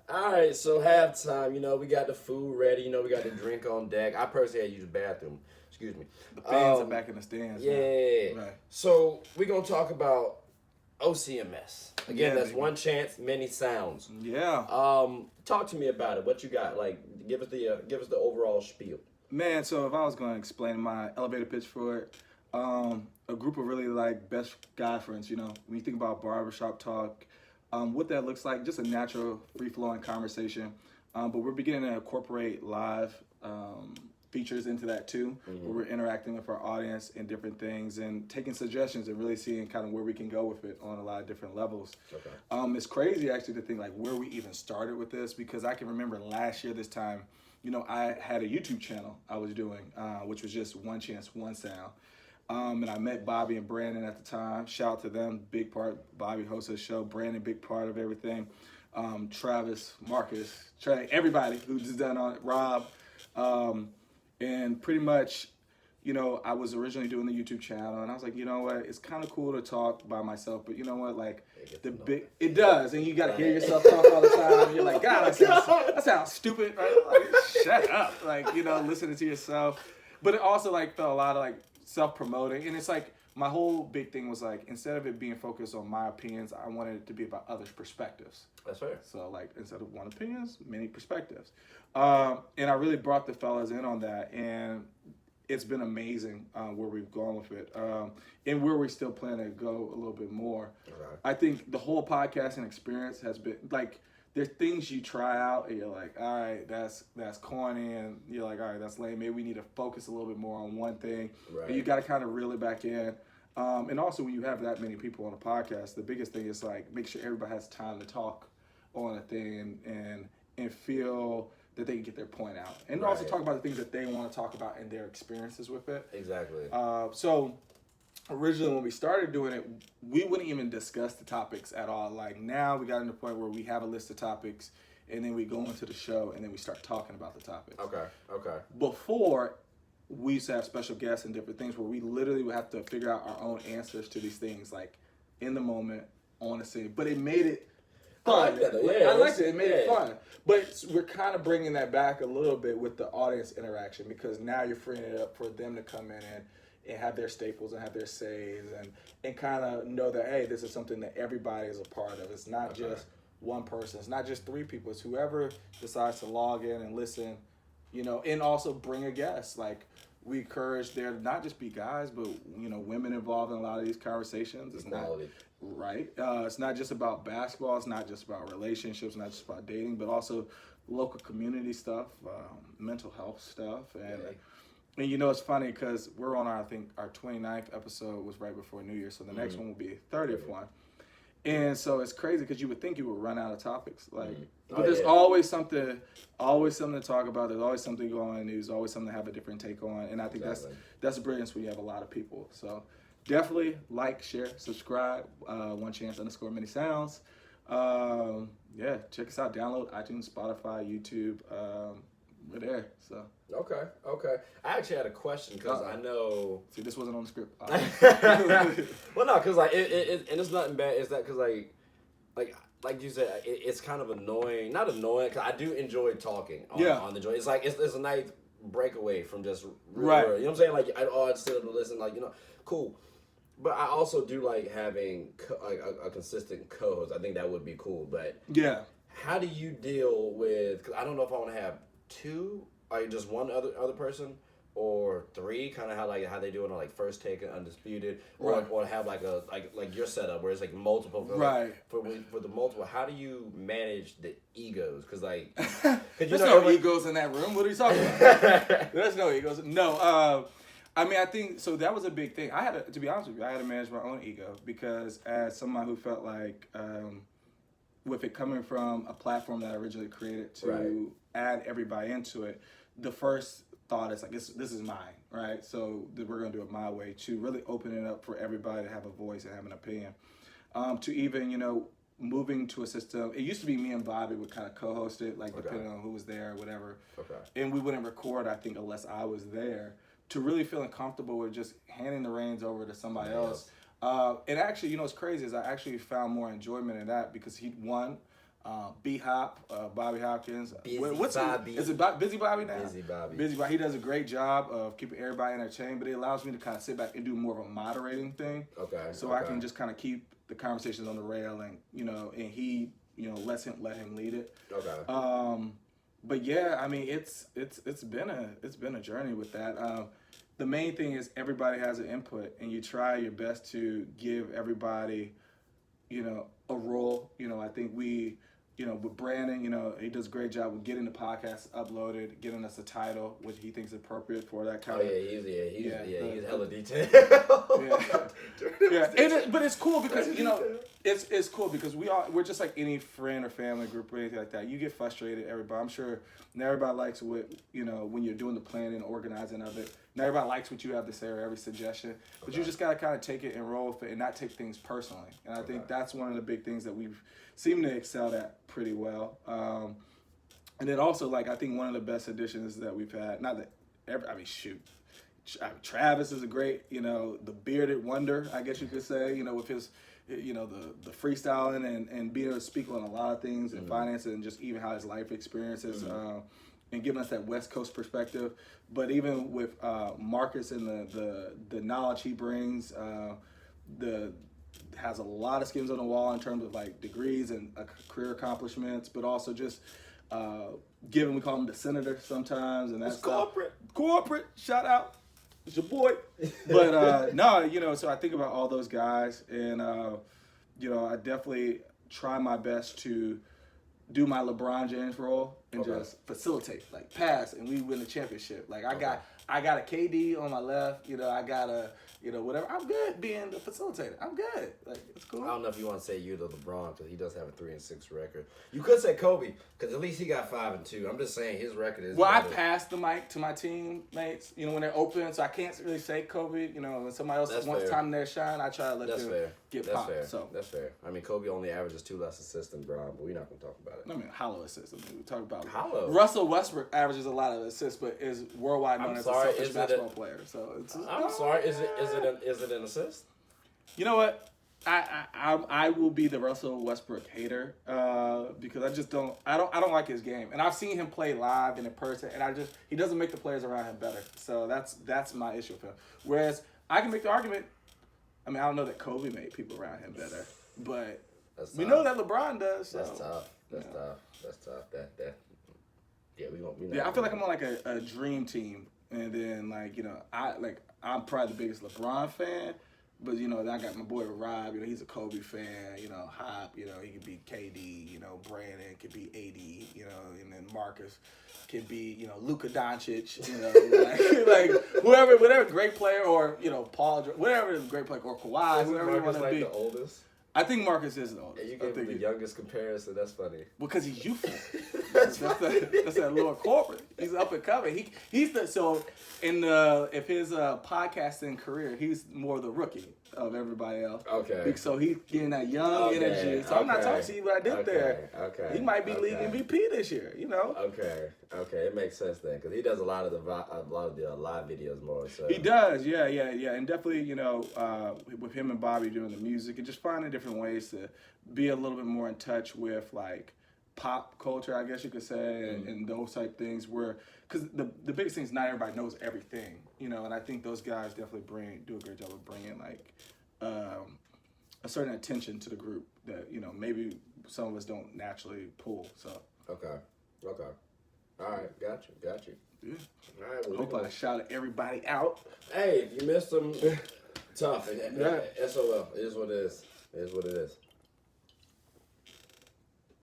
All right, so halftime. We got the food ready. We got the drink on deck. I personally had to use the bathroom. Excuse me. The fans are back in the stands. Yeah. Now. Right. So we're gonna talk about OCMS again. That's baby. One Chance Many Sounds. Yeah. Talk to me about it. What you got? Like, give us the overall spiel. Man, so if I was going to explain my elevator pitch for it, a group of really like best guy friends, when you think about barbershop talk, what that looks like, just a natural, free-flowing conversation. But we're beginning to incorporate live features into that too, where we're interacting with our audience in different things and taking suggestions and really seeing kind of where we can go with it on a lot of different levels. Okay. It's crazy actually to think like where we even started with this, because I can remember last year this time, I had a YouTube channel I was doing, which was just One Chance, One Sound. And I met Bobby and Brandon at the time. Shout out to them, big part. Bobby hosted the show, Brandon, big part of everything. Travis, Marcus, Trey, everybody who just done on it, Rob. And pretty much, I was originally doing the YouTube channel, and I was like, you know what, it's kind of cool to talk by myself, but you know what, like, it does, and you got to hear yourself talk all the time. You're like, God, that sounds stupid, right? Like, shut up, like, listening to yourself. But it also, like, felt a lot of, like, self-promoting, and it's like, my whole big thing was, like, instead of it being focused on my opinions, I wanted it to be about others' perspectives. That's fair. So, like, instead of one opinions, many perspectives. And I really brought the fellas in on that, and it's been amazing where we've gone with it, and where we still plan to go a little bit more. Okay. I think the whole podcasting experience has been, like, there's things you try out, and you're like, all right, that's corny, and you're like, all right, that's lame. Maybe we need to focus a little bit more on one thing, Right. and you got to kind of reel it back in. And also, when you have that many people on a podcast, the biggest thing is, like, make sure everybody has time to talk on a thing and feel that they can get their point out, and also talk about the things that they want to talk about and their experiences with it. Exactly. So originally when we started doing it, we wouldn't even discuss the topics at all. Like, now we got to the point where we have a list of topics, and then we go into the show, and then we start talking about the topics. Okay. Before, we used to have special guests and different things where we literally would have to figure out our own answers to these things, like, in the moment, on the scene. But it made it fun. I like that. Yeah, I liked it. It made it fun. But we're kind of bringing that back a little bit with the audience interaction, because now you're freeing it up for them to come in and have their staples and have their says and kind of know that, hey, this is something that everybody is a part of. It's not just one person. It's not just three people. It's whoever decides to log in and listen, and also bring a guest. Like, we encourage there to not just be guys, but, women involved in a lot of these conversations. It's Equality. Right. It's not just about basketball. It's not just about relationships. Not just about dating, but also local community stuff, mental health stuff, and it's funny because we're on I think our 29th episode was right before New Year, so the next one will be a 30th one, and so it's crazy because you would think you would run out of topics, like, but there's always something to talk about. There's always something going on in the news. Always something to have a different take on, and I think that's the brilliance when you have a lot of people. So. Definitely like, share, subscribe, OneChance_ManySounds. Check us out. Download iTunes, Spotify, YouTube. We're there. So. Okay. I actually had a question because I know. See, this wasn't on the script. Well, no, because like and it's nothing bad. It's that because like you said, it's kind of annoying. Not annoying, because I do enjoy talking on the joint. It's like it's a nice breakaway from just right. You know what I'm saying? Like I just sit and listen. Like, cool. But I also do like having a consistent co-host. I think that would be cool. But yeah, how do you deal with? Because I don't know if I want to have two, like just one other person, or three. Kind of how they do it on like First Take and Undisputed, or have like your setup where it's like multiple. Right. For the multiple, how do you manage the egos? Because there's no egos in that room. What are you talking about? There's no egos. No. I mean, I think, so that was a big thing. To be honest with you, I had to manage my own ego, because as someone who felt like, with it coming from a platform that I originally created to add everybody into it, the first thought is like, this is mine, right? So we're going to do it my way, to really open it up for everybody to have a voice and have an opinion. To even, moving to a system, it used to be me and Bobby would kind of co-host it, like depending on who was there or whatever. Okay. And we wouldn't record, I think, unless I was there. To really feeling comfortable with just handing the reins over to somebody else. And actually, what's crazy is I actually found more enjoyment in that, because B-Hop, Bobby Hopkins. Busy What's Bobby. Is it Busy Bobby now? Busy Bobby. Busy Bobby. He does a great job of keeping everybody entertained, but it allows me to kind of sit back and do more of a moderating thing. Okay. So I can just kind of keep the conversations on the rail, and and he, let him lead it. Okay. But yeah, I mean, it's been a journey with that. The main thing is everybody has an input, and you try your best to give everybody, a role. I think with Brandon, he does a great job with getting the podcast uploaded, getting us a title, which he thinks is appropriate for that kind of. He's hella detailed. But it's cool because it's cool because we're just like any friend or family group or anything like that. You get frustrated, everybody. I'm sure not everybody likes what when you're doing the planning and organizing of it. Not everybody likes what you have to say or every suggestion, but you just gotta kind of take it and roll with it and not take things personally. And I think that's one of the big things that we've seemed to excel at pretty well. And then also, like, I think one of the best additions that we've had, Travis is a great, the bearded wonder, I guess you could say, with his, the freestyling and being able to speak on a lot of things and finances and just even how his life experiences and giving us that West Coast perspective. But even with Marcus and the knowledge he brings, has a lot of skins on the wall in terms of like degrees and career accomplishments, but also just we call him the senator sometimes, and that's corporate. Shout out, it's your boy. But no, so I think about all those guys, and I definitely try my best to do my LeBron James role and just facilitate, like pass, and we win the championship. Like I got a KD on my left, I got a whatever. I'm good being the facilitator. I'm good. Like, it's cool. I don't know if you want to say you to LeBron because he does have a 3-6 record. You could say Kobe because at least he got 5-2. I'm just saying his record is. Well, better. I passed the mic to my teammates, when they're open, so I can't really say Kobe. When somebody else wants time in their shine, I try to let them get popped. Fair. So that's fair. I mean, Kobe only averages 2 less assists than Bron, but we're not going to talk about it. I mean, hollow assists. We talk about hollow. Russell Westbrook averages a lot of assists, but is worldwide known as a selfish basketball player. So I'm sorry. Is it an assist? You know what? I will be the Russell Westbrook hater because I don't like his game, and I've seen him play live and in person, and he doesn't make the players around him better. So that's my issue with him. Whereas I can make the argument. I mean, I don't know that Kobe made people around him better, but we know that LeBron does. So, that's tough. That's tough. I feel like I'm on like a dream team, and then I'm probably the biggest LeBron fan. But, then I got my boy Rob, he's a Kobe fan, Hop, he could be KD, Brandon could be AD, and then Marcus could be, Luka Doncic, like whatever great player, or, Paul, whatever is a great player, or Kawhi, whoever you want to be. The oldest? I think Marcus is the oldest. And you gave him the youngest comparison. That's funny. Because he's youthful. that's that little corporate. He's up and coming. If his podcasting career, he's more the rookie of everybody else. Okay. So he's getting that young energy. So I'm not talking to you what I did there. Okay. He might be league MVP this year. Okay. It makes sense then, because he does a lot of the live videos more. So he does. Yeah, and definitely with him and Bobby doing the music and just finding different ways to be a little bit more in touch with like pop culture, I guess you could say, and those type things where, because the biggest thing is not everybody knows everything, and I think those guys definitely do a great job of bringing like a certain attention to the group that, maybe some of us don't naturally pull, so. Okay. All right, got you. Yeah. All right, well, hope I shouted everybody out. Hey, if you missed them, tough. SOL, it is what it is.